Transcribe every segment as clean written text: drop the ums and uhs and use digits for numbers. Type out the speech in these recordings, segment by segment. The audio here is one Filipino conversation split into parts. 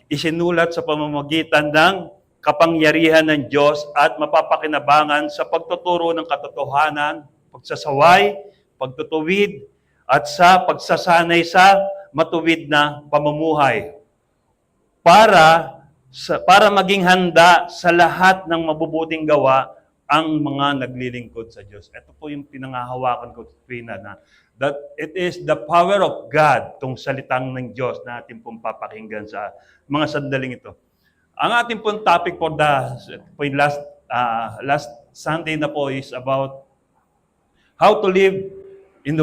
isinulat sa pamamagitan ng kapangyarihan ng Diyos at mapapakinabangan sa pagtuturo ng katotohanan, pagsasaway, pagtutuwid, at sa pagsasanay sa matuwid na pamumuhay para maging handa sa lahat ng mabubuting gawa ang mga naglilingkod sa Diyos. Ito po yung pinangahawakan ko na that it is the power of God, tong salitang ng Diyos na ating pong papakinggan sa mga sandaling ito. Ang ating pong topic for last Sunday na po is about how to live in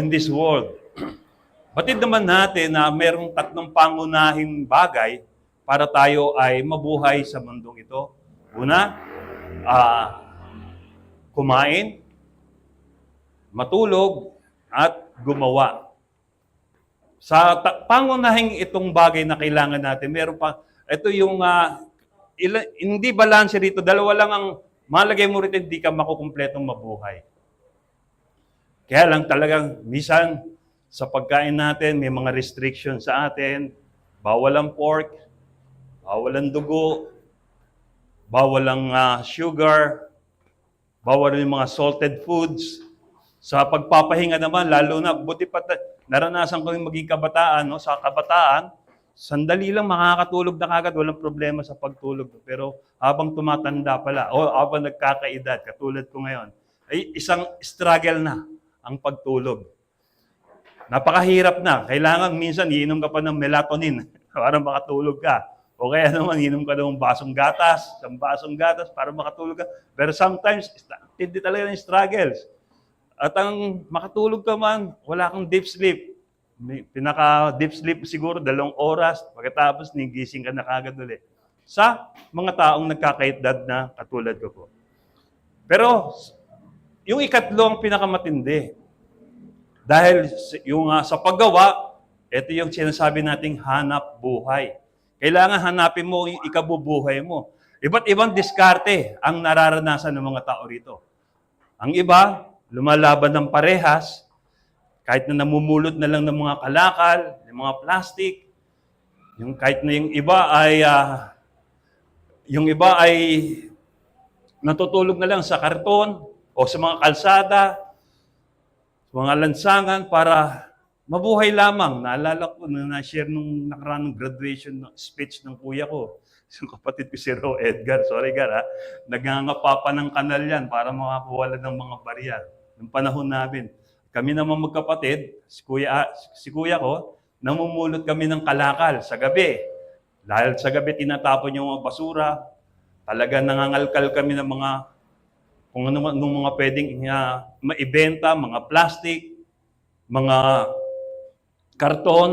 this world. Batid naman natin na mayroong tatlong pangunahing bagay para tayo ay mabuhay sa mundong ito. Una, kumain, matulog, at gumawa. Sa pangunahing itong bagay na kailangan natin, meron pa, ito yung, hindi balanse rito, dalawa lang ang malagay mo rito, hindi ka makukumpletong mabuhay. Kaya lang talagang, minsan, sa pagkain natin, may mga restrictions sa atin, bawal ang pork, bawal ang dugo, bawal ang sugar, bawal yung mga salted foods. Sa pagpapahinga naman, lalo na, buti pa, naranasan ko yung maging kabataan, no? Sa kabataan, sandali lang makakatulog na kagad, walang problema sa pagtulog. Pero habang tumatanda pala, o habang nagkakaedad, katulad ko ngayon, ay isang struggle na ang pagtulog. Napakahirap na. Kailangan minsan, iinom ka pa ng melatonin para makatulog ka. O kaya naman, inom ka ng basong gatas, isang basong gatas para makatulog ka. Pero sometimes, hindi talaga ng struggles. At ang makatulog ka man, wala kang deep sleep. Pinaka-deep sleep siguro 2 oras, pagkatapos nigising ka na kagad ulit. Sa mga taong nagkakaedad na katulad ko po. Pero, yung ikatlo ang pinakamatindi. Dahil yung sa paggawa, ito yung sinasabi nating hanap buhay. Kailangan hanapin mo yung ikabubuhay mo. Iba't ibang diskarte ang nararanasan ng mga tao rito. Ang iba, lumalaban ng parehas, kahit na namumulot na lang ng mga kalakal, ng mga plastic, kahit na yung iba ay natutulog na lang sa karton o sa mga kalsada, sa mga lansangan para mabuhay lamang. Naalala ko na na-share nung nakaraan ng graduation speech ng kuya ko. Yung kapatid ko si Ro Edgar. Sorry, Gar, ha? Nagngangapa pa ng kanal yan para makakuwala ng mga barya. Noong panahon namin. Kami naman magkapatid, si kuya ko, namumulot kami ng kalakal sa gabi. Dahil sa gabi tinatapon yung mga basura. Talaga nangangalkal kami ng mga kung ano mga pwedeng maibenta, mga plastic, mga karton,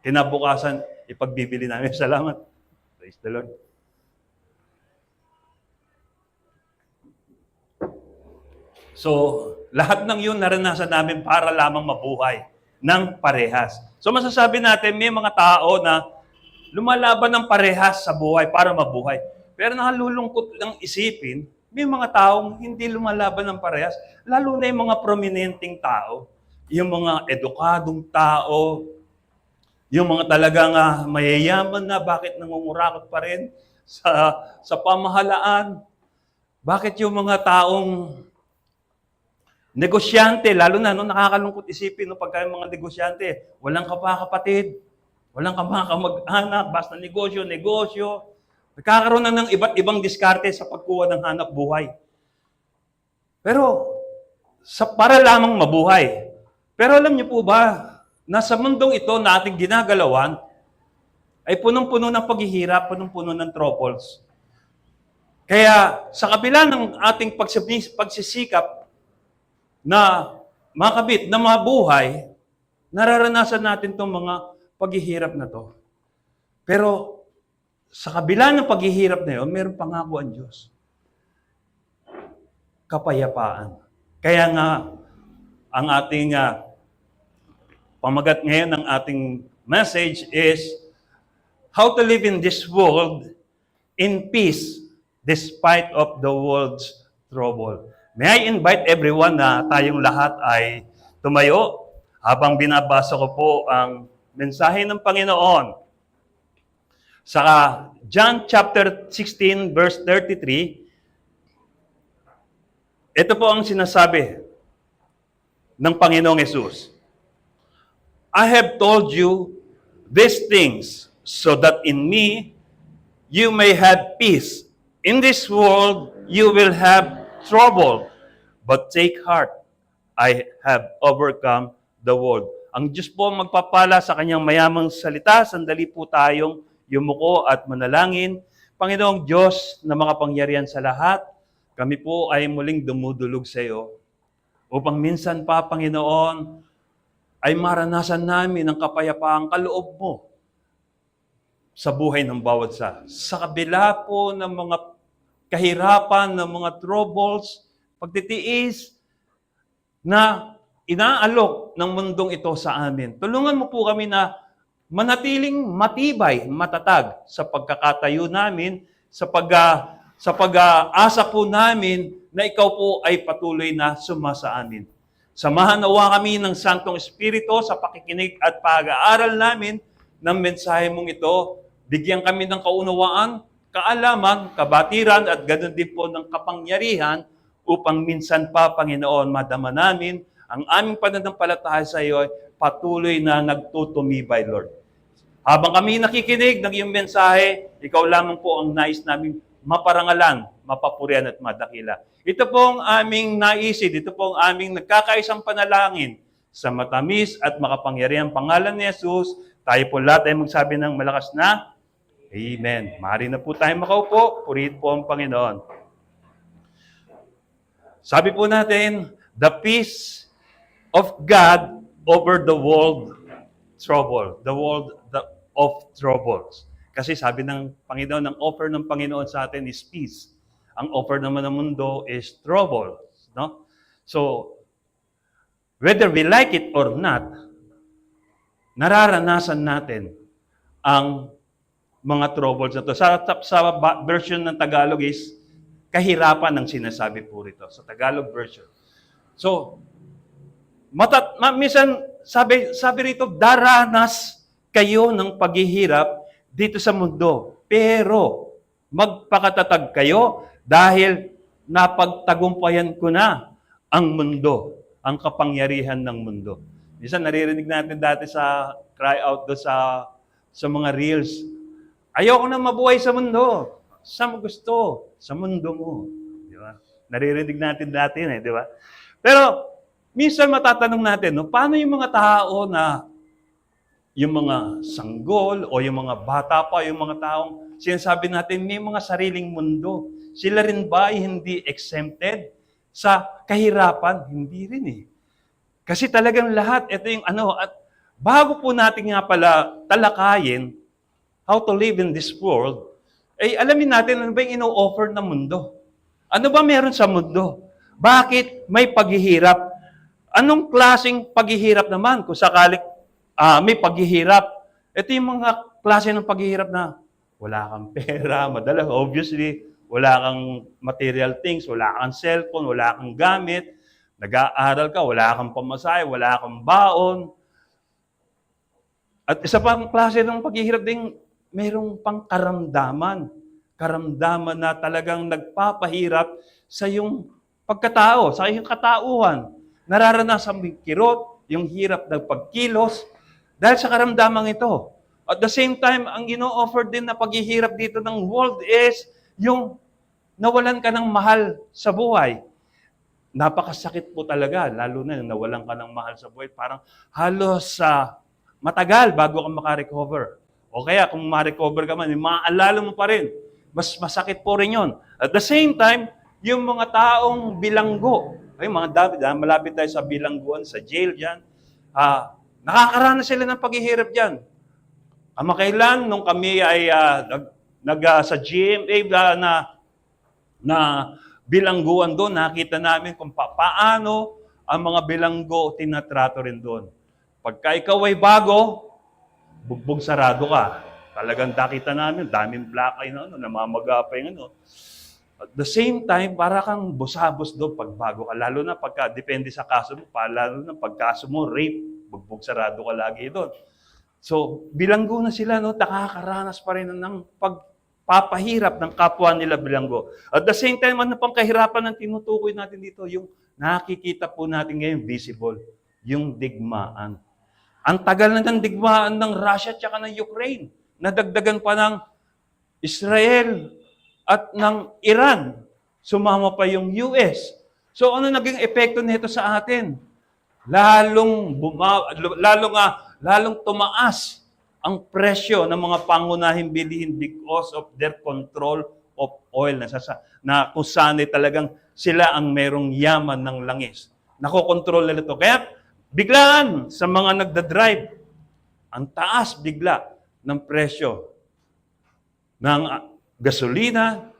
kinabukasan, ipagbibili namin. Salamat. Praise the Lord. So, lahat ng yun naranasan namin para lamang mabuhay ng parehas. So, masasabi natin, may mga tao na lumalaban ng parehas sa buhay para mabuhay. Pero nakalulungkot lang isipin, may mga taong hindi lumalaban ng parehas, lalo na yung mga prominenteng tao, yung mga edukadong tao, yung mga talagang mayayaman na, bakit nangungurakot pa rin sa pamahalaan? Bakit yung mga taong negosyante, lalo na, nakakalungkot isipin, pagka yung mga negosyante, walang kapatid, walang kamag-anak, basta negosyo. Nagkakaroon na ng iba't ibang diskarte sa pagkuha ng hanap buhay. Pero, para lamang mabuhay. Pero alam niyo po ba, na sa mundong ito na ating ginagalawan, ay punong-puno ng paghihirap, punong-puno ng troubles. Kaya, sa kabila ng ating pagsisikap na makabit, na mabuhay, nararanasan natin itong mga paghihirap na to. Pero, sa kabila ng paghihirap na yun, mayroong pangako ang Diyos. Kapayapaan. Kaya nga, ang ating pamagat ngayon ng ating message is how to live in this world in peace despite of the world's trouble. May I invite everyone na tayong lahat ay tumayo habang binabasa ko po ang mensahe ng Panginoon. Sa John chapter 16 verse 33, ito po ang sinasabi ng Panginoong Yesus. I have told you these things so that in me you may have peace. In this world you will have trouble, but take heart, I have overcome the world. Ang Diyos po magpapala sa kanyang mayamang salita. Sandali po tayong yumuko at manalangin. Panginoong Diyos na makapangyarihan sa lahat, kami po ay muling dumudulog sa iyo upang minsan pa, Panginoon, ay maranasan namin ang kapayapaang kaloob mo sa buhay ng bawat isa. Sa kabila po ng mga kahirapan, ng mga troubles, pagtitiis na inaalok ng mundong ito sa amin. Tulungan mo po kami na manatiling matibay, matatag sa pagkakatayo namin, sa pag-aasa po namin na ikaw po ay patuloy na sumasa amin. Samahan nawa kami ng Santong Espiritu sa pakikinig at pag-aaral namin ng mensahe mong ito. Bigyan kami ng kaunawaan, kaalaman, kabatiran at ganoon din po ng kapangyarihan upang minsan pa, Panginoon, madama namin ang aming pananampalataya sa iyo ay patuloy na nagtutumibay, Lord. Habang kami nakikinig ng iyong mensahe, ikaw lamang po ang nais namin maparangalan, mapapurihan at madakila. Ito po ang aming naisid, ito po ang aming nagkakaisang panalangin sa matamis at makapangyarihang pangalan ni Jesus. Tayo po lahat ay magsabi ng malakas na Amen. Maaari na po tayo makaupo. Purihin po ang Panginoon. Sabi po natin, the peace of God over the world trouble. The world of troubles. Kasi sabi ng Panginoon, ang offer ng Panginoon sa atin is peace. Ang offer naman ng mundo is trouble. No? So, whether we like it or not, nararanasan natin ang mga troubles na to. Sa version ng Tagalog is kahirapan ang sinasabi po rito. Sa Tagalog version. So, minsan sabi rito, daranas kayo ng paghihirap dito sa mundo. Pero, magpakatatag kayo dahil napagtagumpayan ko na ang mundo, ang kapangyarihan ng mundo. Minsan naririnig natin dati sa cry out do sa mga reels, ayoko na mabuhay sa mundo. Saan mo gusto? Sa mundo mo. Di ba? Naririnig natin dati di ba? Pero, minsan matatanong natin, paano yung mga tao na yung mga sanggol o yung mga bata pa, yung mga taong sinasabi natin may mga sariling mundo. Sila rin ba ay hindi exempted sa kahirapan? Hindi rin Kasi talagang lahat, ito yung at bago po natin nga pala talakayin how to live in this world, alamin natin ano ba yung ino-offer ng mundo. Ano ba meron sa mundo? Bakit may paghihirap? Anong klaseng paghihirap naman kung sakaling may paghihirap? Ito yung mga klase ng paghihirap na wala kang pera, madalas, obviously, wala kang material things, wala kang cellphone, wala kang gamit, nag-aaral ka, wala kang pamasahe, wala kang baon. At isa pang klase ng paghihirap din, mayroong pang karamdaman. Karamdaman na talagang nagpapahirap sa iyong pagkatao, sa iyong katauhan. Nararanasan mo yung kirot, yung hirap ng pagkilos, dahil sa karamdaman ito. At the same time, ang ino-offer din na paghihirap dito ng world is yung nawalan ka ng mahal sa buhay. Napakasakit po talaga, lalo na nawalan ka ng mahal sa buhay. Parang halos matagal bago ka makarecover. O kaya kung ma-recover ka man, maaalala mo pa rin. Mas masakit po rin yun. At the same time, yung mga taong bilanggo, mga David, malapit tayo sa bilangguan, sa jail dyan, nakakaranas sila ng paghihirap dyan. Kamakailan, nung kami ay sa GMA na bilangguan doon, nakita namin kung paano ang mga bilanggo tinatrato rin doon. Pagka ikaw ay bago, bugbog sarado ka. Talagang nakita namin, daming black eye na namamagapay At the same time, para kang busabos doon pag bago ka. Lalo na depende sa kaso mo, lalo na pag kaso mo, rape, bugbog sarado ka lagi doon. So, bilanggo na sila, no? Nakakaranas pa rin ng pagpapahirap ng kapwa nila bilanggo. At the same time, ano pang kahirapan ng tinutukoy natin dito? Yung nakikita po natin ngayon, visible, yung digmaan. Ang tagal na ng digmaan ng Russia at ng Ukraine. Nadagdagan pa ng Israel at ng Iran. Sumama pa yung US. So ano naging epekto nito sa atin? Lalong tumaas ang presyo ng mga pangunahing bilihin because of their control of oil na kung saan ay talagang sila ang merong yaman ng langis. Nakokontrol nila ito. Kaya biglaan sa mga nagdadrive, ang taas bigla ng presyo ng gasolina,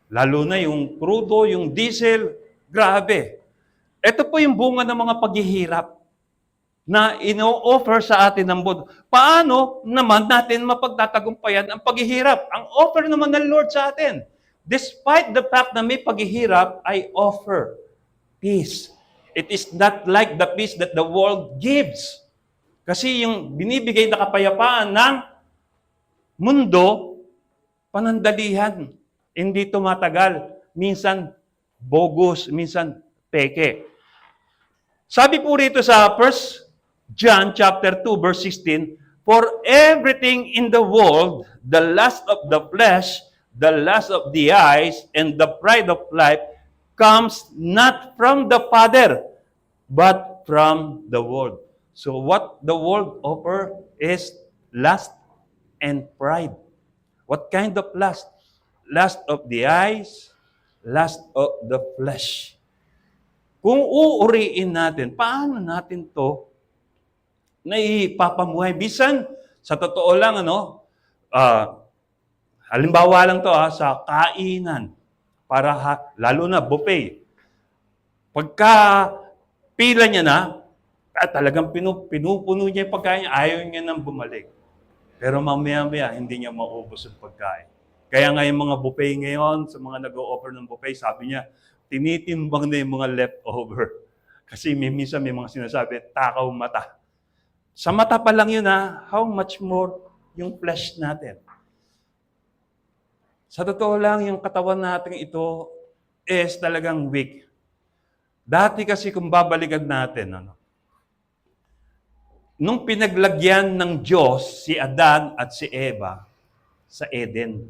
lalo na yung crudo, yung diesel, grabe. Ito po yung bunga ng mga paghihirap na ino-offer sa atin ng mundo. Paano naman natin mapagtatagumpayan ang paghihirap? Ang offer naman ng Lord sa atin. Despite the fact na may paghihirap, I offer peace. It is not like the peace that the world gives. Kasi yung binibigay na kapayapaan ng mundo, panandalihan. Hindi tumatagal. Minsan bogus, minsan peke. Sabi po rito sa 1 John chapter 2 verse 16, "For everything in the world, the lust of the flesh, the lust of the eyes, and the pride of life comes not from the Father, but from the world." So what the world offer is lust and pride. What kind of lust? Lust of the eyes, lust of the flesh. Kung uuriin natin, paano natin to naipapamuhay? Bisan, sa totoo lang, halimbawa lang to sa kainan, lalo na buffet. Pagka pila niya na, talagang pinupuno niya yung pagkain niya, ayaw niya nang bumalik. Pero mamaya-maya, hindi niya maubos yung pagkain. Kaya nga yung mga buffet ngayon, sa mga nag-o-offer ng buffet, sabi niya, tinitimbang na yung mga leftover. Kasi minsan may mga sinasabi, takaw mata. Sa mata pa lang yun how much more yung flesh natin. Sa totoo lang, yung katawan natin ito is talagang weak. Dati kasi kung babalikan natin, nung pinaglagyan ng Diyos si Adan at si Eva sa Eden,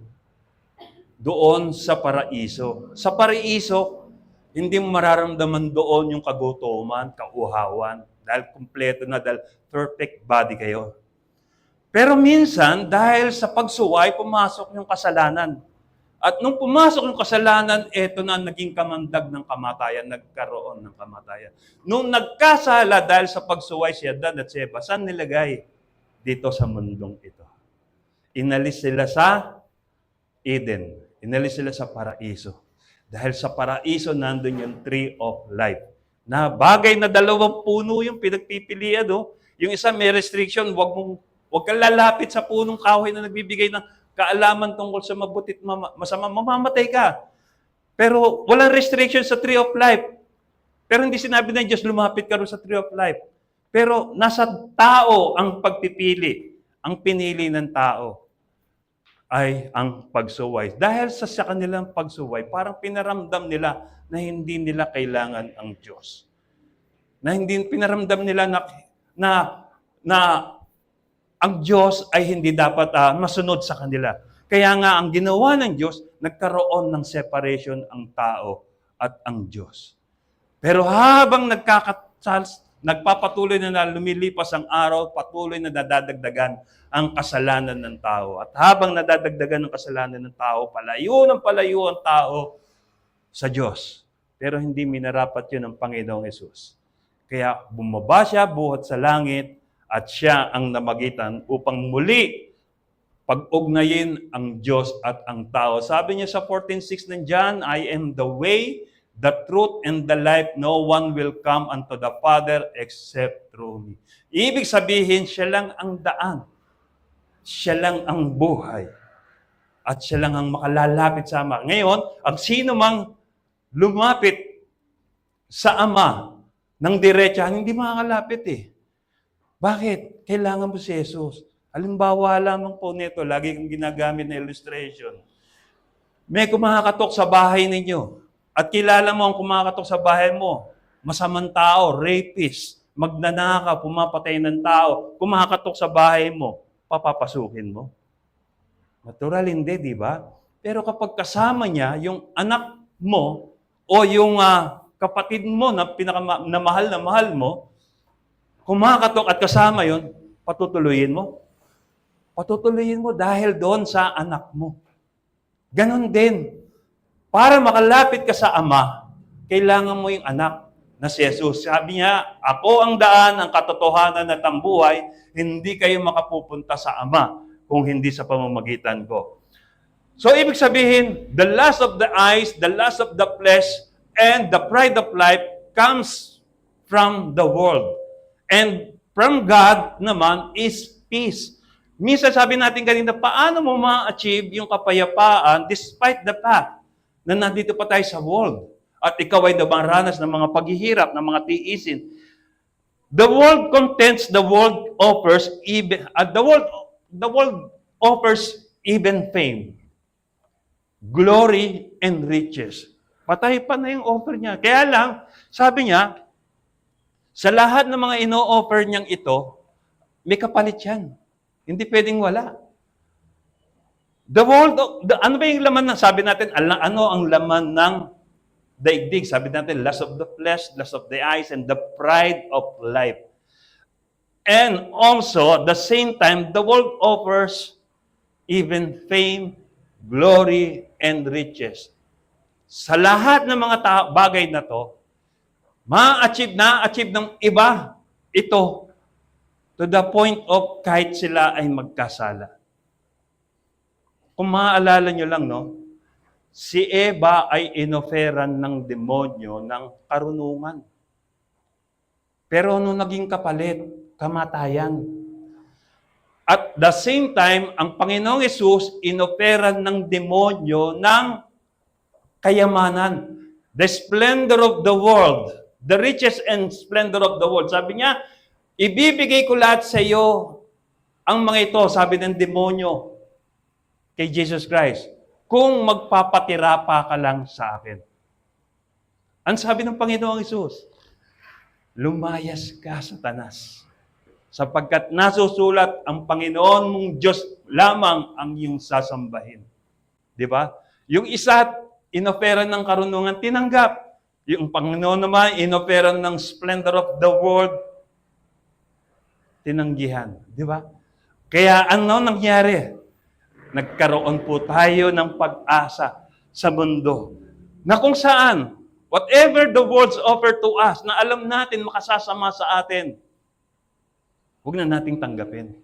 doon sa paraiso. Sa paraiso, hindi mo mararamdaman doon yung kagutuman, kauhawan, dahil kumpleto na, dahil perfect body kayo. Pero minsan, dahil sa pagsuway, pumasok yung kasalanan. At nung pumasok yung kasalanan, eto na naging kamandag ng kamatayan, nagkaroon ng kamatayan. Nung nagkasala dahil sa pagsuway si Adan at si Eva, saan nilagay? Dito sa mundong ito. Inalis sila sa Eden. Inalis sila sa paraiso. Dahil sa paraiso, nandun yung tree of life. Na bagay na 2 puno yung pinagpipilian. Yung isa may restriction, wag kang lalapit sa punong kahoy na nagbibigay ng kaalaman tungkol sa mabutit masama, mamamatay ka. Pero walang restriction sa tree of life. Pero hindi sinabi na Diyos, lumapit ka rin sa tree of life. Pero nasa tao ang pagpipili. Ang pinili ng tao ay ang pagsuway. Dahil sa kanilang pagsuway, parang pinaramdam nila na hindi nila kailangan ang Diyos. Na hindi pinaramdam nila na ang Diyos ay hindi dapat masunod sa kanila. Kaya nga, ang ginawa ng Diyos, nagkaroon ng separation ang tao at ang Diyos. Pero habang nagpapatuloy na lumilipas ang araw, patuloy na nadadagdagan ang kasalanan ng tao. At habang nadadagdagan ang kasalanan ng tao, palayo ang tao sa Diyos. Pero hindi minarapat yun ng Panginoong Hesus. Kaya bumaba siya buhat sa langit, at siya ang namagitan upang muli pag-ugnayin ang Diyos at ang tao. Sabi niya sa 14:6 ng John, "I am the way, the truth, and the life. No one will come unto the Father except through me." Ibig sabihin, siya lang ang daan. Siya lang ang buhay. At siya lang ang makalalapit sa Ama. Ngayon, ang sino mang lumapit sa Ama ng diretsahan, hindi makakalapit Bakit? Kailangan mo si Jesus. Halimbawa lamang po nito, lagi kong ginagamit na illustration. May kumakatok sa bahay ninyo at kilala mo ang kumakatok sa bahay mo. Masamang tao, rapist, magnanakaw, pumapatay ng tao, kumakatok sa bahay mo, papapasukin mo. Natural hindi, di ba? Pero kapag kasama niya yung anak mo o yung kapatid mo na mahal na mahal mo, kumakatok at kasama yon, patutuloyin mo. Patutuloyin mo dahil doon sa anak mo. Ganon din. Para makalapit ka sa Ama, kailangan mo yung anak na si Jesus. Sabi niya, ako ang daan, ang katotohanan at ang buhay, hindi kayo makapupunta sa Ama kung hindi sa pamamagitan ko. So, ibig sabihin, the lust of the eyes, the lust of the flesh, and the pride of life comes from the world. And from God naman is peace. Minsan sabi natin kanina, paano mo ma-achieve yung kapayapaan despite the fact na nandito pa tayo sa world at ikaw ay namaranas ng mga paghihirap, ng mga tiisin. The world contents, the world offers even the world offers even fame, glory and riches. Patay pa na yung offer niya. Kaya lang, sabi niya, sa lahat ng mga ino-offer niyang ito, may kapalit yan. Hindi pwedeng wala. The world, ano ba yung laman ng, sabi natin, ano ang laman ng daigdig? Sabi natin, lust of the flesh, lust of the eyes, and the pride of life. And also, at the same time, the world offers even fame, glory, and riches. Sa lahat ng mga bagay na to, na-achieve ng iba ito to the point of kahit sila ay magkasala. Kung maaalala nyo lang, no? Si Eva ay inoferan ng demonyo ng karunungan. Pero nung naging kapalit, kamatayan. At the same time, ang Panginoong Hesus inoferan ng demonyo ng kayamanan. The splendor of the world, the riches and splendor of the world. Sabi niya, ibibigay ko lahat sa iyo ang mga ito, sabi ng demonyo kay Jesus Christ, kung magpapatira pa ka lang sa akin. Ang sabi ng Panginoong Hesus, lumayas ka, Satanas, sapagkat nasusulat ang Panginoon mong Diyos lamang ang iyong sasambahin. Di ba? Yung isa, inoferan ng karunungan, tinanggap. Yung Panginoon naman, inoferan ng splendor of the world, tinanggihan. Di ba? Kaya ano nangyari? Nagkaroon po tayo ng pag-asa sa mundo na kung saan, whatever the world's offer to us, na alam natin makasasama sa atin, huwag na nating tanggapin.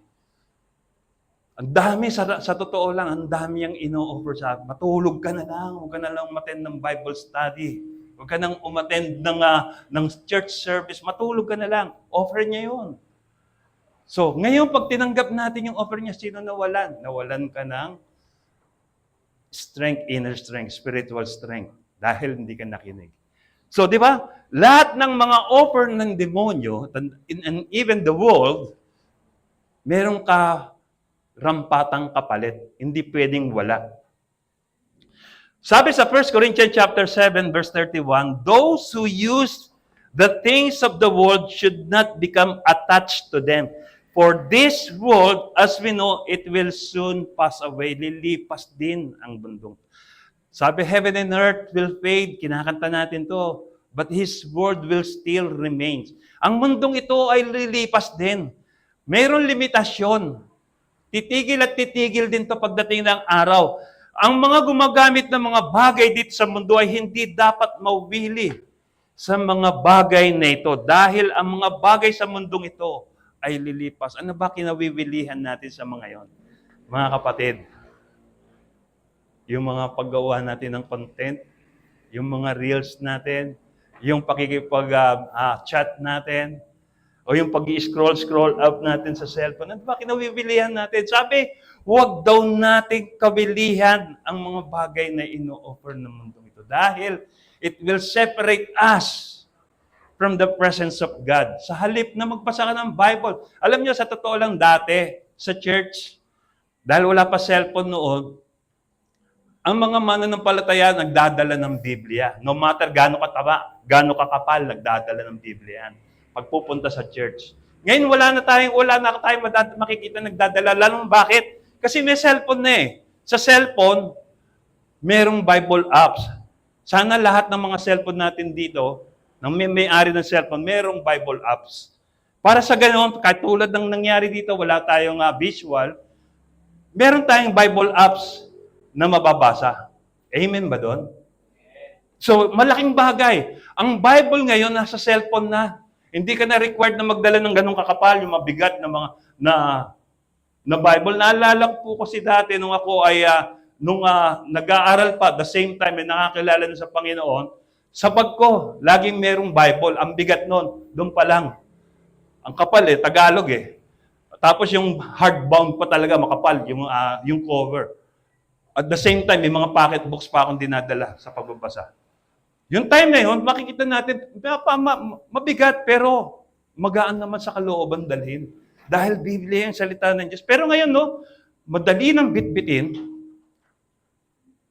Ang dami, sa totoo lang, ang dami ang ino-offer sa atin. Matulog ka na lang, huwag ka na lang umattend ng Bible study. Huwag ka nang umattend ng church service. Matulog ka na lang. Offer niya yun. So, ngayon, pag tinanggap natin yung offer niya, sino nawalan? Nawalan ka ng strength, inner strength, spiritual strength, dahil hindi ka nakinig. So, di ba? Lahat ng mga offer ng demonyo, and even the world, meron ka rampatang kapalit. Hindi pwedeng wala. Sabi sa 1 Corinthians chapter 7, verse 31, those who use the things of the world should not become attached to them. For this world, as we know, it will soon pass away. Lilipas din ang bundong. Sabi, heaven and earth will fade. Kinakanta natin to. But His word will still remain. Ang mundong ito ay lilipas din. Mayroon limitasyon. Titigil at titigil din to pagdating ng araw. Ang mga gumagamit ng mga bagay dito sa mundo ay hindi dapat mawili sa mga bagay na ito. Dahil ang mga bagay sa mundong ito ay lilipas. Ano ba kinawiwilihan natin sa mga yon? Mga kapatid, yung mga paggawa natin ng content, yung mga reels natin, yung pakikipag-chat natin, o yung pag-scroll up natin sa cellphone, ano ba kinawiwilihan natin? Sabi, huwag daw nating kawilihan ang mga bagay na ino-offer ng mundong ito. Dahil it will separate us from the presence of God. Sa halip na magbasa ka ng Bible. Alam niyo, sa totoo lang dati, sa church. Dahil wala pa cellphone noon, ang mga mananampalataya nagdadala ng Biblia. No matter gaano kataba, gaano kakapal, nagdadala ng Biblia yan. Pagpupunta sa church. Ngayon wala na tayong makikita nagdadala. Lalong bakit? Kasi may cellphone na eh. Sa cellphone, merong Bible apps. Sana lahat ng mga cellphone natin dito, ng may-ari ng cellphone, merong Bible apps. Para sa ganoon, kahit tulad ng nangyari dito, wala tayong visual, meron tayong Bible apps na mababasa. Amen ba doon? So, malaking bagay. Ang Bible ngayon nasa cellphone na. Hindi ka na required na magdala ng ganong kakapal, yung mabigat na mga na Bible. Naalala ko kasi dati nung ako ay nag-aaral pa, the same time ay nakakilala na sa Panginoon, sa bag ko, laging merong Bible. Ang bigat nun, doon pa lang. Ang kapal Tagalog eh. Tapos yung hardbound pa talaga, makapal, yung cover. At the same time, may mga pocket books pa akong dinadala sa pagbabasa. Yung time na yun, makikita natin, mabigat, pero magaan naman sa kalooban dalhin. Dahil Biblia yung salita ng Diyos. Pero ngayon, madali nang bitbitin.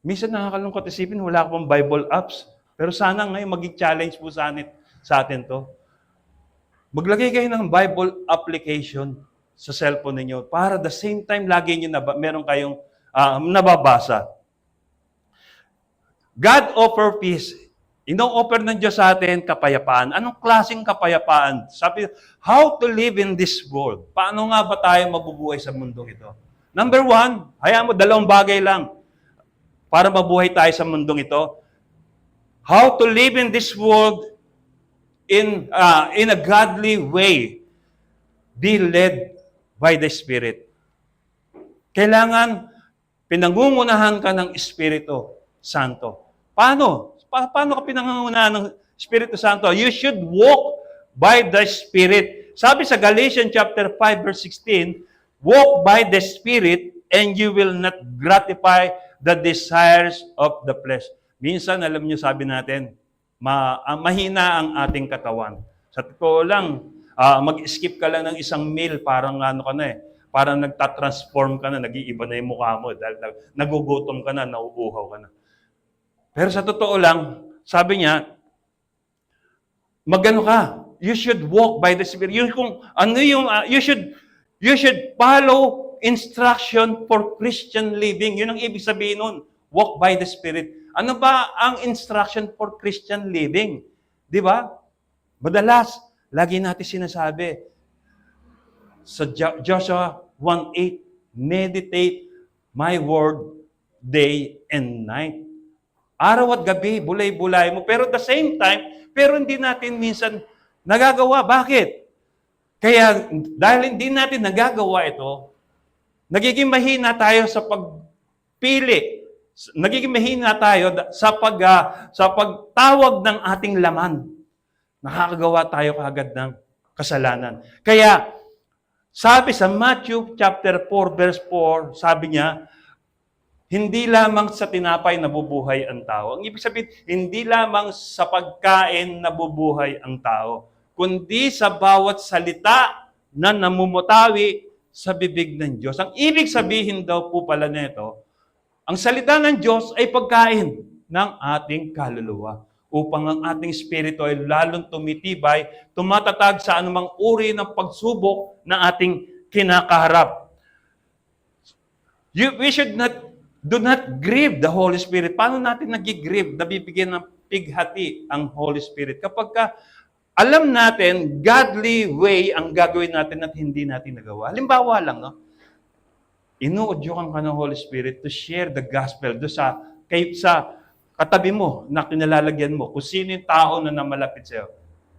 Minsan nakakalungkot isipin, wala akong Bible apps. Pero sana ngayon maging challenge po sa atin to. Maglagay kayo ng Bible application sa cellphone ninyo para the same time lagi nyo meron kayong nababasa. God offer peace. Ino-offer ng Diyos sa atin kapayapaan. Anong klaseng kapayapaan? Sabi, how to live in this world. Paano nga ba tayo mabubuhay sa mundong ito? Number one, hayaan mo, 2 bagay lang para mabuhay tayo sa mundong ito. How to live in this world in a godly way. Be led by the Spirit. Kailangan pinangungunahan ka ng Espiritu Santo. Paano? Paano ka pinangungunahan ng Espiritu Santo? You should walk by the Spirit. Sabi sa Galatians chapter 5 verse 16, walk by the Spirit and you will not gratify the desires of the flesh. Minsan, alam niyo, sabi natin, mahina ang ating katawan. Sa totoo lang, mag-skip ka lang ng isang meal, parang parang nagtatransform ka na, nag-iiba na yung mukha mo dahil nagugutom ka na, nauuhaw ka na. Pero sa totoo lang, sabi niya, magano ka, you should walk by the Spirit. You should follow instruction for Christian living. Yun ang ibig sabihin nun, walk by the Spirit. Ano ba ang instruction for Christian living? Di ba? Madalas, lagi natin sinasabi sa Joshua 1:8, meditate my word day and night. Araw at gabi, bulay-bulay mo. Pero at the same time, pero hindi natin minsan nagagawa. Bakit? Kaya dahil hindi natin nagagawa ito, nagiging mahina tayo sa pagpili. Nagiging mahina tayo sa pagtawag ng ating laman. Nakakagawa tayo kaagad ng kasalanan. Kaya, sabi sa Matthew chapter 4 verse 4, sabi niya, hindi lamang sa tinapay nabubuhay ang tao. Ang ibig sabihin, hindi lamang sa pagkain nabubuhay ang tao, kundi sa bawat salita na namumutawi sa bibig ng Diyos. Ang ibig sabihin daw po pala nito, ang salita ng Diyos ay pagkain ng ating kaluluwa upang ang ating espiritu ay lalong tumitibay, tumatatag sa anumang uri ng pagsubok na ating kinakaharap. We should do not grieve the Holy Spirit. Paano natin nag-grieve? Nabibigyan ng pighati ang Holy Spirit. Kapag alam natin, godly way ang gagawin natin at hindi natin nagawa. Halimbawa lang, inuudyukan ka ng Holy Spirit to share the gospel do sa katabi mo na kinalalagyan mo, kung sino yung tao na namalapit sa'yo.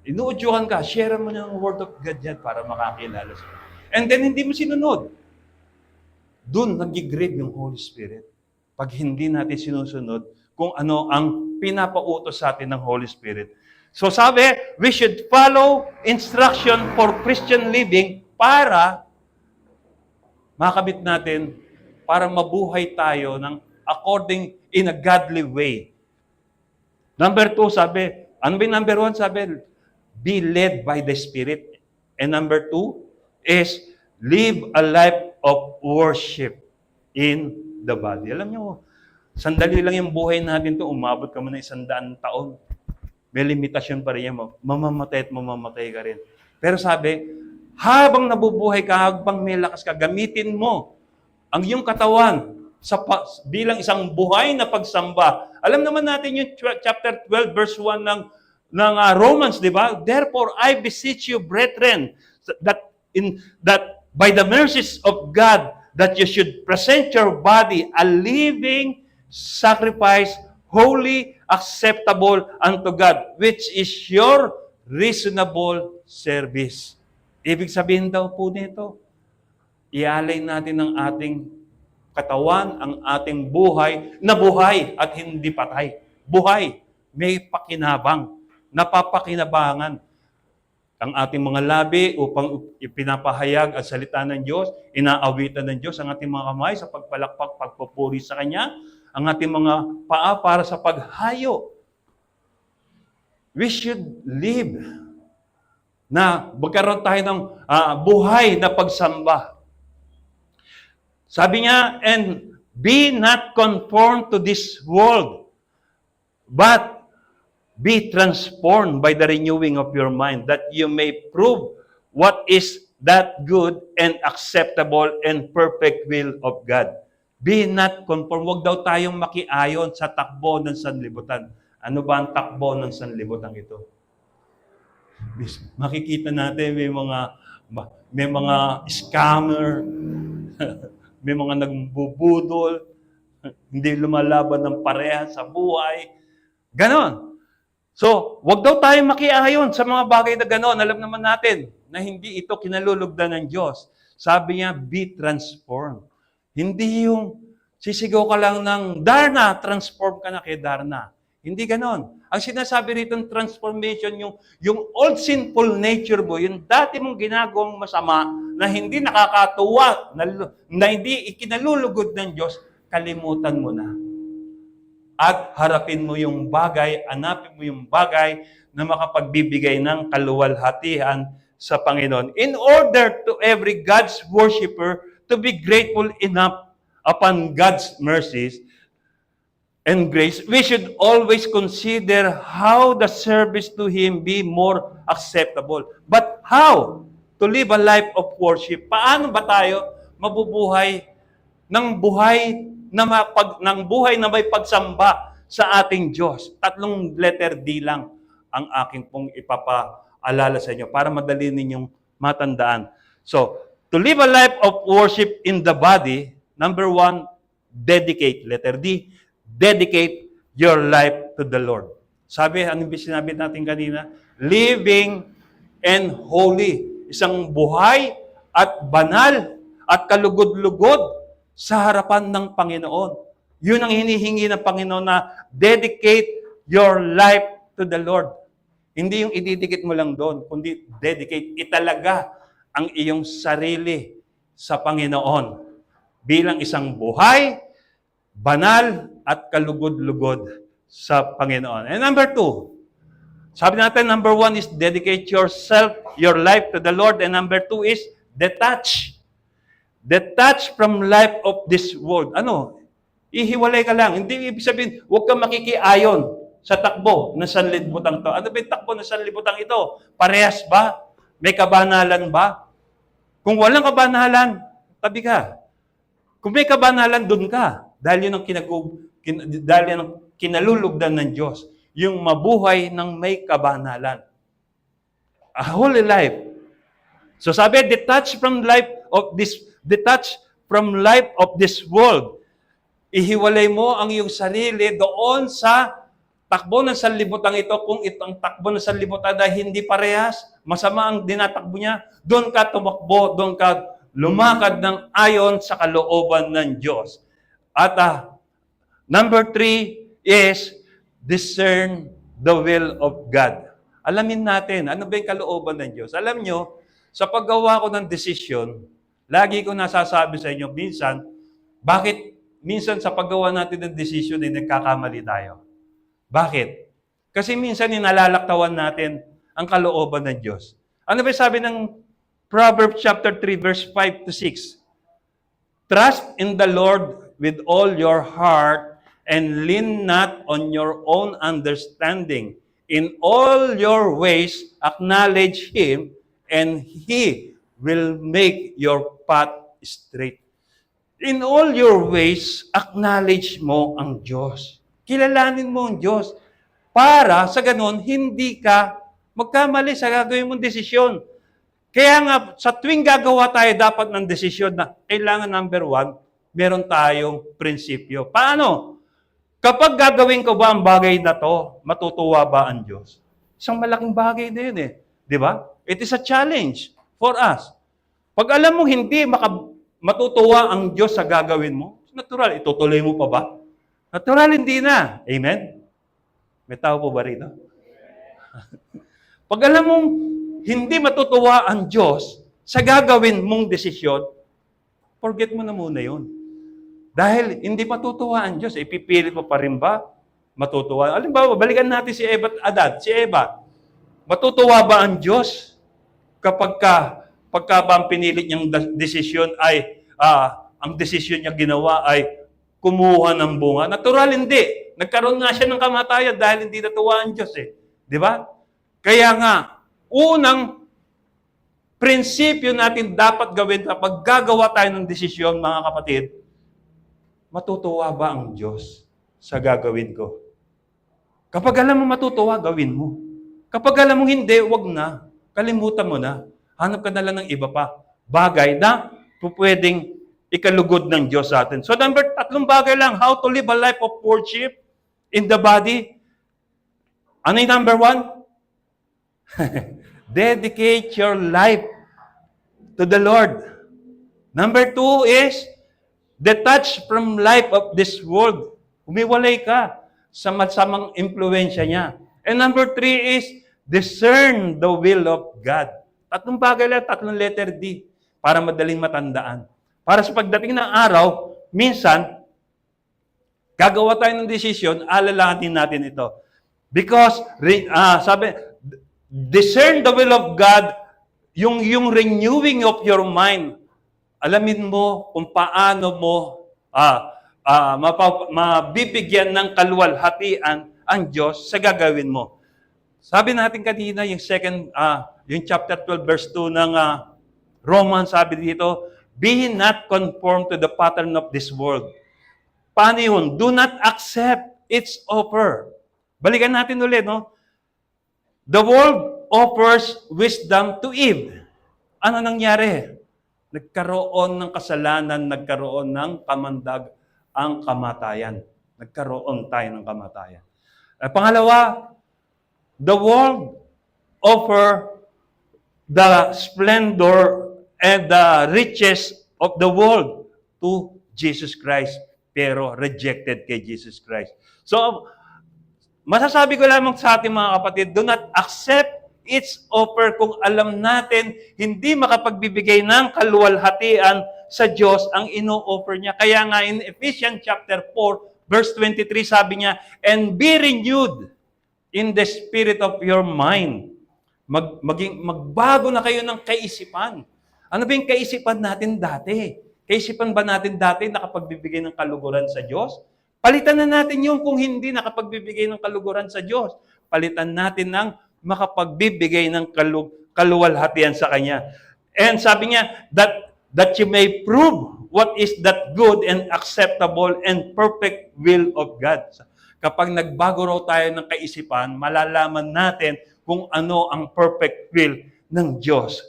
Inuudyukan ka, share mo ng word of God yan para makakilala sa'yo. And then hindi mo sinunod. Doon nag-grieve yung Holy Spirit. Pag hindi natin sinusunod kung ano ang pinapautos sa atin ng Holy Spirit. So sabi, we should follow instruction for Christian living para makabit natin, para mabuhay tayo ng according in a godly way. Number 2, sabi, ano ba yung number 1? Sabi, be led by the Spirit. And number 2 is live a life of worship in the body. Alam nyo, sandali lang yung buhay natin to, umabot ka mo na 100 taon. May limitasyon pa rin yan. Mamamatay at mamamatay ka rin. Pero sabi, habang nabubuhay ka, habang may lakas ka, gamitin mo ang iyong katawan bilang isang buhay na pagsamba. Alam naman natin yung chapter 12, verse 1 ng Romans, di ba? Therefore, I beseech you, brethren, that by the mercies of God, that you should present your body a living sacrifice, holy, acceptable unto God, which is your reasonable service. Ibig sabihin daw po nito, ialay natin ang ating katawan, ang ating buhay, na buhay at hindi patay. Buhay, may pakinabang, napapakinabangan ang ating mga labi upang ipinapahayag ang salita ng Diyos, inaawitan ng Diyos ang ating mga kamay sa pagpalakpak, pagpupuri sa Kanya, ang ating mga paa para sa paghayo. We should live na magkaroon tayo ng buhay na pagsamba. Sabi niya, and be not conformed to this world, but be transformed by the renewing of your mind, that you may prove what is that good and acceptable and perfect will of God. Be not conformed. Huwag daw tayong makiayon sa takbo ng sanlibutan. Ano ba ang takbo ng sanlibutan ito? Makikita natin may mga scammer, may mga nagbubudol, hindi lumalaban ng pareha sa buhay. Ganon. So, wag daw tayong makiayon sa mga bagay na ganon. Alam naman natin na hindi ito kinalulugdan ng Diyos. Sabi niya, be transformed. Hindi yung sisigaw ka lang ng Darna, transform ka na kay Darna. Hindi ganon. Ang sinasabi rito ng transformation, yung old sinful nature mo, yung dati mong ginagawang masama na hindi nakakatuwa, na hindi ikinalulugod ng Diyos, kalimutan mo na. At harapin mo yung bagay, hanapin mo yung bagay na makapagbibigay ng kaluwalhatian sa Panginoon. In order to every God's worshiper to be grateful enough upon God's mercies and grace, we should always consider how the service to Him be more acceptable. But how to live a life of worship? Paano ba tayo mabubuhay ng buhay na may pagsamba sa ating Diyos? 3 letter D lang ang aking pong ipapaalala sa inyo para madali ninyong matandaan. So, to live a life of worship in the body, number 1, dedicate. Letter D, dedicate your life to the Lord. Sabi, ano yung sinabi natin kanina? Living and holy. Isang buhay at banal at kalugod-lugod sa harapan ng Panginoon. Yun ang hinihingi ng Panginoon na dedicate your life to the Lord. Hindi yung ididikit mo lang doon, kundi dedicate, italaga ang iyong sarili sa Panginoon bilang isang buhay, banal, at kalugod-lugod sa Panginoon. And number 2, sabi natin, number 1 is dedicate yourself, your life to the Lord. And number 2 is detach. Detach from life of this world. Ano? Ihiwalay ka lang. Hindi ibig sabihin, huwag kang makikiayon sa takbo ng sanlibutan to. Ano ba yung takbo ng sanlibutan ito? Parehas ba? May kabanalan ba? Kung walang kabanalan, tabi ka. Kung may kabanalan, dun ka. Dahil yun ang kinalulugdan ng Diyos. Yung mabuhay ng may kabanalan. A holy life. So sabi, detach from life of this world. Ihiwalay mo ang iyong sarili doon sa takbo ng sanlibutan ito. Kung itong takbo ng sanlibutan ay hindi parehas, masama ang dinatakbo niya, doon ka tumakbo, doon ka lumakad ng ayon sa kalooban ng Diyos. At number 3 is discern the will of God. Alamin natin, ano ba yung kalooban ng Diyos? Alam nyo, sa paggawa ko ng desisyon, lagi ko nasasabi sa inyo, bakit minsan sa paggawa natin ng desisyon ay nagkakamali tayo? Bakit? Kasi minsan inalalaktawan natin ang kalooban ng Diyos. Ano ba sabi ng Proverbs chapter 3 verse 5 to 6? Trust in the Lord with all your heart and lean not on your own understanding. In all your ways, acknowledge Him, and He will make your path straight. In all your ways, acknowledge mo ang Diyos. Kilalanin mo ang Diyos. Para sa ganun, hindi ka magkamali sa gagawin mong desisyon. Kaya nga, sa tuwing gagawa tayo dapat ng desisyon na kailangan number one, meron tayong prinsipyo. Paano? Kapag gagawin ko ba ang bagay na to, matutuwa ba ang Diyos? Isang malaking bagay na yun eh. Di ba? It is a challenge for us. Pag alam mo hindi matutuwa ang Diyos sa gagawin mo, natural, itutuloy mo pa ba? Natural, hindi na. Amen? May tao po ba rito? Pag alam mong hindi matutuwa ang Diyos sa gagawin mong desisyon, forget mo na muna yun. Dahil hindi matutuwa ang Diyos, ipipilit mo pa rin ba matutuwa? Halimbawa, balikan natin si Eva at Adad. Si Eva, matutuwa ba ang Diyos pagka ba ang pinilit niyang desisyon ay, ang desisyon niya ginawa ay kumuha ng bunga? Natural, hindi. Nagkaroon nga siya ng kamatayan dahil hindi natuwa ang Diyos eh. Di ba? Kaya nga, unang prinsipyo natin dapat gawin kapag gagawa tayo ng desisyon, mga kapatid, matutuwa ba ang Diyos sa gagawin ko? Kapag alam mo matutuwa, gawin mo. Kapag alam mo hindi, wag na. Kalimutan mo na. Hanap ka na lang ng iba pa. Bagay na pwedeng ikalugod ng Diyos sa atin. So tatlong bagay lang. How to live a life of worship in the body. Ano yung number one? Dedicate your life to the Lord. Number two is, detach from life of this world. Humiwalay ka sa masamang impluensya niya. And number three is, discern the will of God. Tatlong bagay lang, tatlong letter D para madaling matandaan. Para sa pagdating ng araw, minsan, gagawa tayo ng desisyon, alalahanin natin ito. Because, sabi, discern the will of God, yung renewing of your mind. Alamin mo kung paano mo mabibigyan ng kaluwalhatian ang Diyos sa gagawin mo. Sabi natin kanina, yung chapter 12, verse 2 ng Romans, sabi dito, be not conformed to the pattern of this world. Paano yun? Do not accept its offer. Balikan natin ulit, no? The world offers wisdom to Eve. Ano nangyari? Nagkaroon ng kasalanan, nagkaroon ng kamandag ang kamatayan. Nagkaroon tayo ng kamatayan. Pangalawa, the world offer the splendor and the riches of the world to Jesus Christ, pero rejected kay Jesus Christ. So, masasabi ko lamang sa ating mga kapatid, do not accept its offer kung alam natin hindi makapagbibigay ng kaluwalhatian sa Diyos ang ino-offer niya. Kaya nga in Ephesians chapter 4, verse 23, sabi niya, and be renewed in the spirit of your mind. Magbago na kayo ng kaisipan. Ano ba yung kaisipan natin dati? Kaisipan ba natin dati nakapagbibigay ng kaluguran sa Diyos? Palitan na natin yung kung hindi nakapagbibigay ng kaluguran sa Diyos. Palitan natin ng makapagbibigay ng kaluwalhatian sa Kanya. And sabi niya, that you may prove what is that good and acceptable and perfect will of God. Kapag nagbago raw tayo ng kaisipan, malalaman natin kung ano ang perfect will ng Diyos.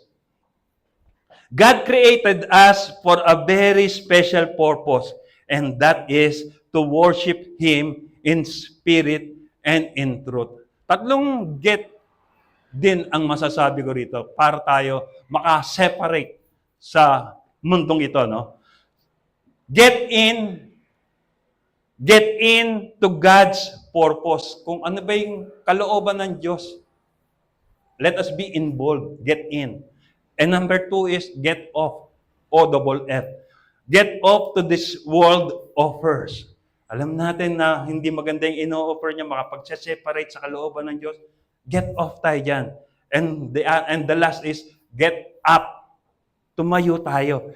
God created us for a very special purpose, and that is to worship Him in spirit and in truth. Tatlong get din ang masasabi ko rito para tayo maka-separate sa mundong ito, no? Get in to God's purpose. Kung ano ba yung kalooban ng Diyos, let us be involved. Get in. And number two is get off. O-double-F. Get off to this world offers. Alam natin na hindi maganda yung ino-offer niya, makapag-separate sa kalooban ng Diyos. Get off tayo dyan. And the last is get up. Tumayo tayo.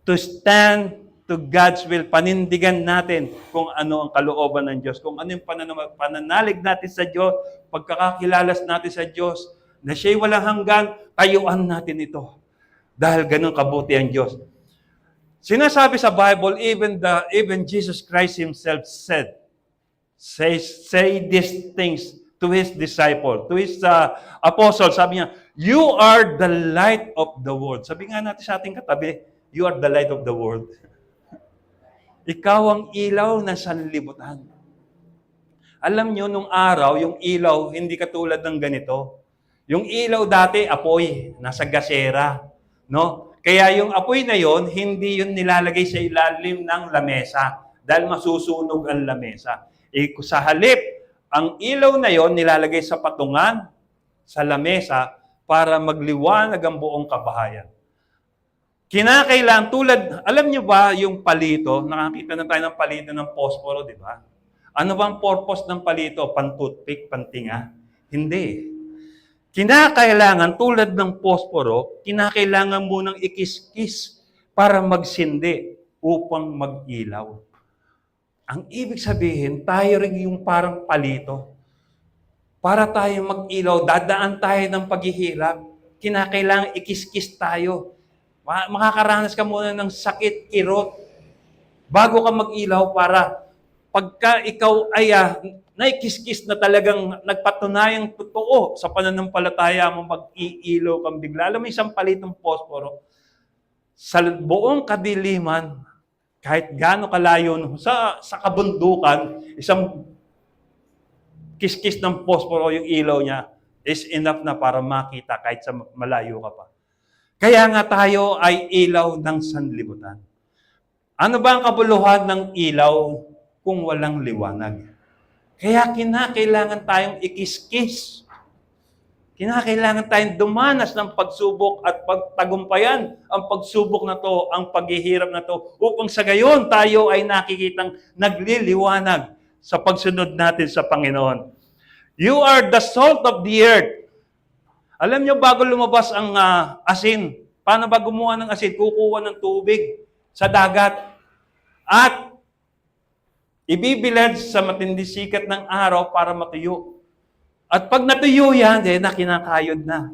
To stand to God's will. Panindigan natin kung ano ang kalooban ng Diyos, kung ano yung pananalig natin sa Diyos, pagkakakilalas natin sa Diyos, na siya'y walang hanggan, tayuan natin ito. Dahil ganun kabuti ang Diyos. Sinasabi sa Bible, even Jesus Christ Himself said, say these things to His disciple, to His apostle. Sabi niya, you are the light of the world. Sabi nga natin sa ating katabi, you are the light of the world. Ikaw ang ilaw ng sanlibutan. Alam nyo, nung araw, yung ilaw, hindi katulad ng ganito. Yung ilaw dati, apoy, nasa gasera. No? Kaya yung apoy na yon, hindi yun nilalagay sa ilalim ng lamesa dahil masusunog ang lamesa. Sa halip, ang ilaw na yon nilalagay sa patungan, sa lamesa, para magliwanag ang buong kabahayan. Kinakailangan, tulad, alam nyo ba yung palito? Nakakita na tayo ng palito ng posporo, di ba? Ano bang purpose ng palito? Pan-toothpick, pantinga? Hindi. Kinakailangan, tulad ng posporo, kinakailangan munang ikis-kis para magsindi upang mag-ilaw. Ang ibig sabihin, tayo rin yung parang palito. Para tayo mag-ilaw, dadaan tayo ng paghihirap. Kinakailangan ikis-kis tayo. Makakaranas ka muna ng sakit, kirot, bago ka mag-ilaw para pagka ikaw ay naikis-kis na talagang nagpatunayang totoo sa pananampalataya mo, mag-iilaw kang bigla. Alam mo, isang palitong posporo, sa buong kadiliman, kahit gaano kalayo, sa kabundukan, isang kiskis ng posporo, yung ilaw niya, is enough na para makita kahit sa malayo ka pa. Kaya nga tayo ay ilaw ng sanlibutan. Ano ba ang kabuluhan ng ilaw kung walang liwanag? Kaya kinakailangan tayong ikiskis. Kinakailangan tayong dumanas ng pagsubok at pagtagumpayan ang pagsubok na to, ang paghihirap na to, upang sa gayon tayo ay nakikitang nagliliwanag sa pagsunod natin sa Panginoon. You are the salt of the earth. Alam nyo, bago lumabas ang asin, paano ba gumawa ng asin? Kukuha ng tubig sa dagat at ibibilad sa matindi sikat ng araw para matuyo. At pag natuyo yan, kinakayod na.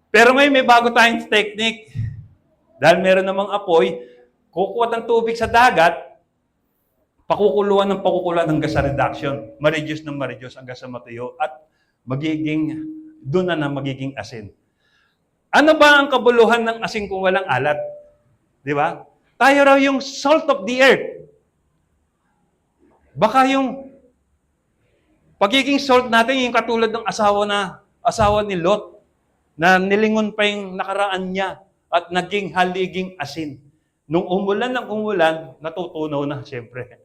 Pero ngayon may bago tayong technique. Dahil meron namang apoy, kukuha ng tubig sa dagat, pakukuluan hanggang sa reduction. Ma-reduce hanggang sa matuyo. At doon na magiging asin. Ano ba ang kabuluhan ng asin kung walang alat? Di ba? Tayo raw yung salt of the earth. Baka yung pagiging salt natin, yung katulad ng asawa ni Lot, na nilingon pa yung nakaraan niya at naging haliging asin. Nung umulan ng umulan, natutunaw na, siyempre.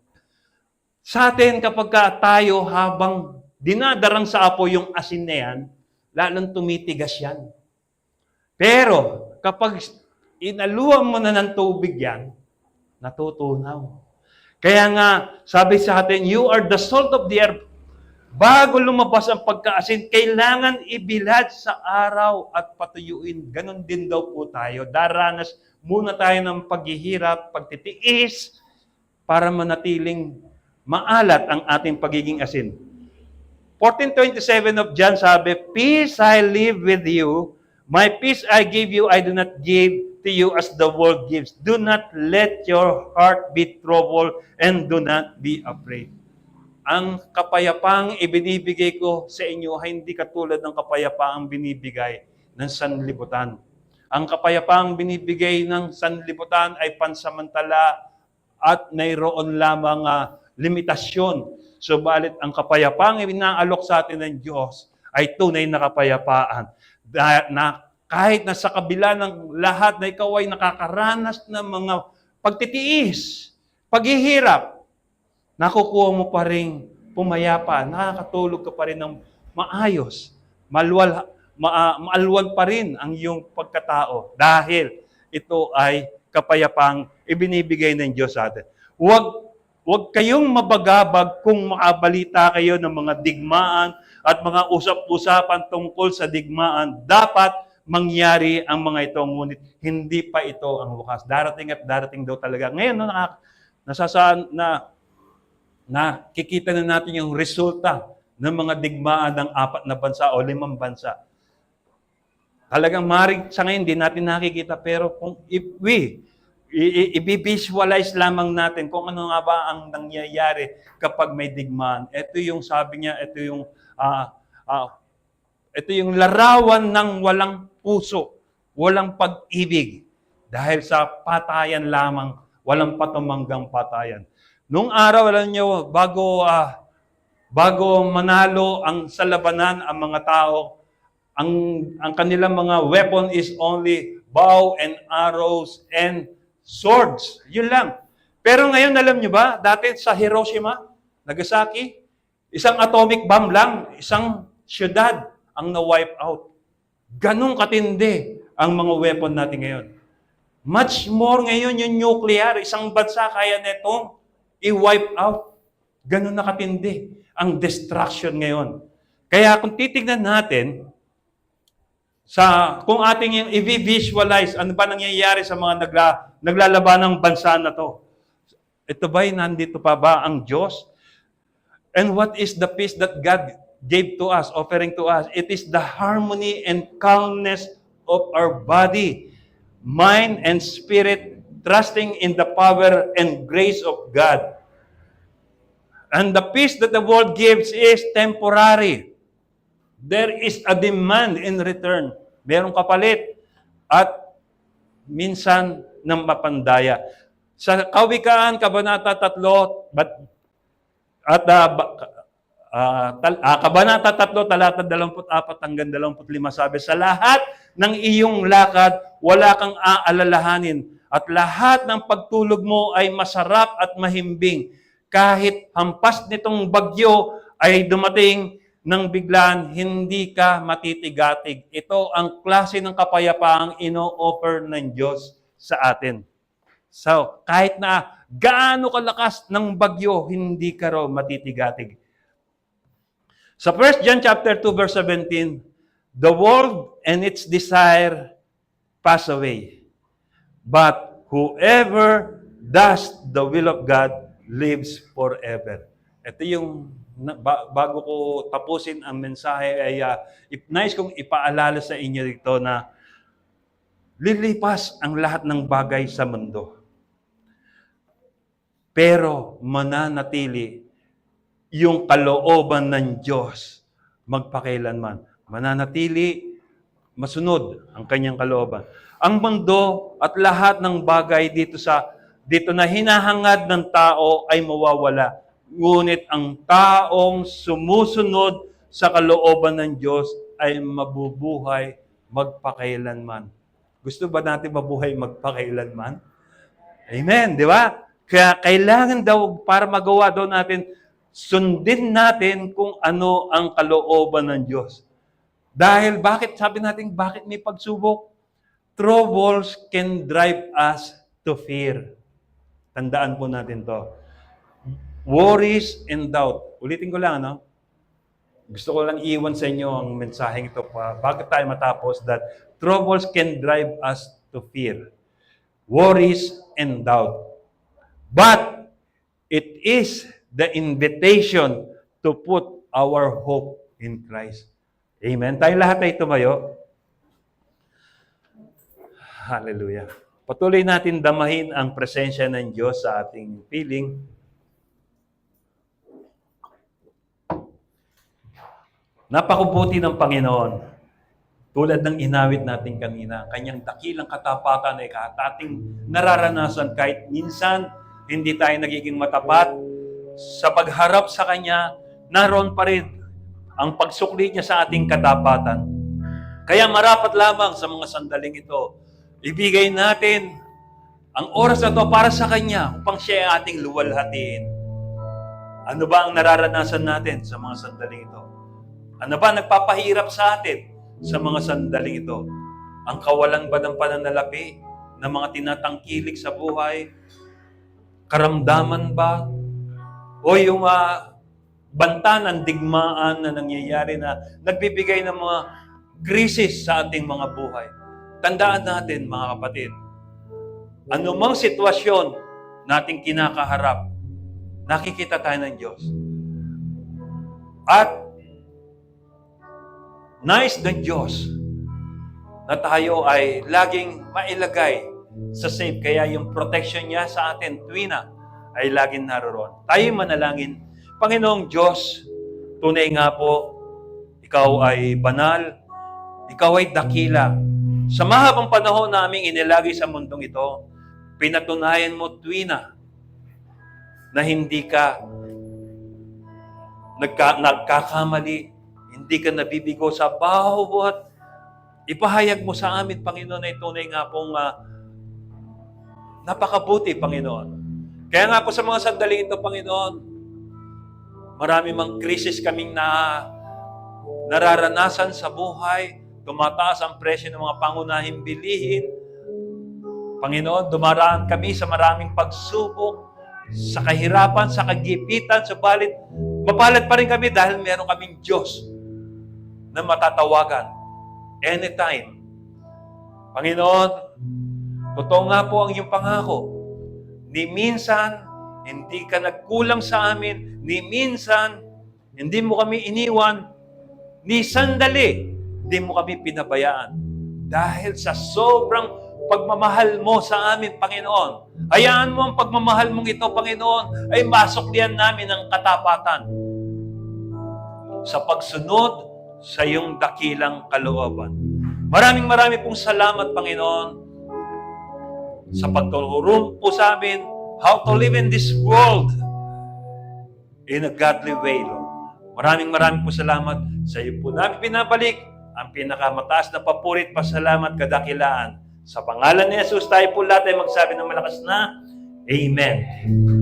Sa atin, kapag tayo habang dinadarang sa apoy yung asin na yan, lalong tumitigas yan. Pero, kapag inaluan mo na ng tubig yan, natutunaw. Kaya nga, sabi sa atin, you are the salt of the earth. Bago lumabas ang pagkaasin, kailangan ibilad sa araw at patuyuin. Ganon din daw po tayo. Daranas muna tayo ng paghihirap, pagtitiis, para manatiling maalat ang ating pagiging asin. 14:27 of John sabi, peace I live with you, my peace I give you, I do not give to you as the world gives. Do not let your heart be troubled and do not be afraid. Ang kapayapaang ibinibigay ko sa inyo ay hindi katulad ng kapayapaang binibigay ng sanlibutan. Ang kapayapaang binibigay ng sanlibutan ay pansamantala at mayroon lamang limitasyon. Subalit ang kapayapaang inaalok sa atin ng Diyos ay tunay na kapayapaan. Na kahit na sa kabila ng lahat na ikaw ay nakakaranas ng mga pagtitiis, paghihirap, nakukuha mo pa rin pumayapa, nakakatulog ka pa rin ng maayos, maalwan pa rin ang iyong pagkatao dahil ito ay kapayapang ibinibigay ng Diyos sa atin. Huwag kayong mabagabag kung makabalita kayo ng mga digmaan at mga usap-usapan tungkol sa digmaan. Dapat mangyari ang mga ito, ngunit hindi pa ito ang wakas. Darating at darating daw talaga. Ngayon, no, nakikita na natin yung resulta ng mga digmaan ng 4 na bansa o 5 bansa. Talagang maring sa ngayon, hindi natin nakikita. Pero kung if we i-visualize lamang natin kung ano nga ba ang nangyayari kapag may digmaan. Ito yung sabi niya, ito yung larawan ng walang puso, walang pag-ibig. Dahil sa patayan lamang, walang patumanggang patayan. Nung araw, alam niyo, bago manalo sa labanan ang mga tao, ang kanilang mga weapon is only bow and arrows and swords. Yun lang. Pero ngayon, alam nyo ba, dati sa Hiroshima, Nagasaki, isang atomic bomb lang, isang syudad ang na-wipe out. Ganong katindi ang mga weapon natin ngayon. Much more ngayon yung nuclear, isang bansa kaya netong i-wipe out. Ganon na katindi ang destruction ngayon. Kaya kung titignan natin, kung ating yung i-visualize, ano ba nangyayari sa mga naglalaban ng bansa na to? Ito ba'y nandito pa ba ang Diyos? And what is the peace that God gave to us, offering to us? It is the harmony and calmness of our body, mind, and spirit, trusting in the power and grace of God. And the peace that the world gives is temporary. There is a demand in return. Merong kapalit at minsan ng mapandaya. Sa Kawikaan, Kabanata 3, Kabanata 3, talata 24 hanggang 25, sabi, sa lahat ng iyong lakad, wala kang aalalahanin, at lahat ng pagtulog mo ay masarap at mahimbing. Kahit hampas nitong bagyo ay dumating nang biglaan, hindi ka matitigatig. Ito ang klase ng kapayapaang ino-offer ng Diyos sa atin. So, kahit na gaano kalakas ng bagyo, hindi ka raw matitigatig. Sa 1 John chapter 2, verse 17, the world and its desire pass away. But whoever does the will of God lives forever. Ito yung bago ko tapusin ang mensahe ay nais kong ipaalala sa inyo dito na lilipas ang lahat ng bagay sa mundo. Pero mananatili yung kalooban ng Diyos magpakailanman. Mananatili, masunod ang kanyang kalooban. Ang mundo at lahat ng bagay dito na hinahangad ng tao ay mawawala. Ngunit ang taong sumusunod sa kalooban ng Diyos ay mabubuhay magpakailanman. Gusto ba natin mabuhay magpakailanman? Amen, di ba? Kaya kailangan daw, para magawa daw natin, sundin natin kung ano ang kalooban ng Diyos. Dahil sabi natin, bakit may pagsubok? Troubles can drive us to fear. Tandaan po natin to. Worries and doubt. Ulitin ko lang, ano? Gusto ko lang iwan sa inyo ang mensaheng ito bago tayo matapos, that troubles can drive us to fear. Worries and doubt. But it is the invitation to put our hope in Christ. Amen. Tayo lahat ay tumayo. Hallelujah. Patuloy natin damahin ang presensya ng Diyos sa ating piling. Napakabuti ng Panginoon. Tulad ng inawit natin kanina, kanyang dakilang katapatan ay ating nararanasan kahit minsan hindi tayo nagiging matapat. Sa pagharap sa Kanya, naroon pa rin ang pagsukli niya sa ating katapatan. Kaya marapat lamang sa mga sandaling ito, ibigay natin ang oras na ito para sa Kanya upang siya ay ating luwalhatiin. Ano ba ang nararanasan natin sa mga sandaling ito? Ano ba nagpapahirap sa atin sa mga sandaling ito? Ang kawalan ba ng pananalapi ng mga tinatangkilik sa buhay? Karamdaman ba? O yung banta ng digmaan na nangyayari na nagbibigay ng mga krisis sa ating mga buhay. Tandaan natin, mga kapatid, anumang sitwasyon nating kinakaharap, nakikita tayo ng Diyos. At nais ng Diyos na tayo ay laging mailagay sa safe. Kaya yung protection niya sa atin, tuwina, ay laging naroon. Tayo manalangin. Panginoong Diyos, tunay nga po, ikaw ay banal, ikaw ay dakila. Sa mahabang panahon naming inilagay sa mundong ito, pinatunayan mo, tuwina, na hindi ka nagkakamali, hindi ka nabibigo sa bawat ipahayag mo sa amin, Panginoon, ay tunay nga pong napakabuti, Panginoon. Kaya nga po sa mga sandali ito, Panginoon, marami mang krisis kaming nararanasan sa buhay, tumataas ang presyo ng mga pangunahing bilihin. Panginoon, dumaraan kami sa maraming pagsubok, sa kahirapan, sa kagipitan, subalit mapalad pa rin kami dahil meron kaming Diyos na matatawagan anytime. Panginoon, totoo nga po ang iyong pangako. Ni minsan, hindi ka nagkulang sa amin. Ni minsan, hindi mo kami iniwan. Ni sandali, hindi mo kami pinabayaan. Dahil sa sobrang pagmamahal mo sa amin, Panginoon. Hayaan mo ang pagmamahal mong ito, Panginoon, ay masuklian namin ang katapatan sa pagsunod sa iyong dakilang kalooban. Maraming pong salamat, Panginoon, sa pagtuturo po sa amin how to live in this world in a godly way, Lord. Maraming po salamat sa iyo po namin pinabalik ang pinakamataas na papurit, pasalamat, kadakilaan. Sa pangalan ni Jesus, tayo po lahat ay magsabi ng malakas na Amen.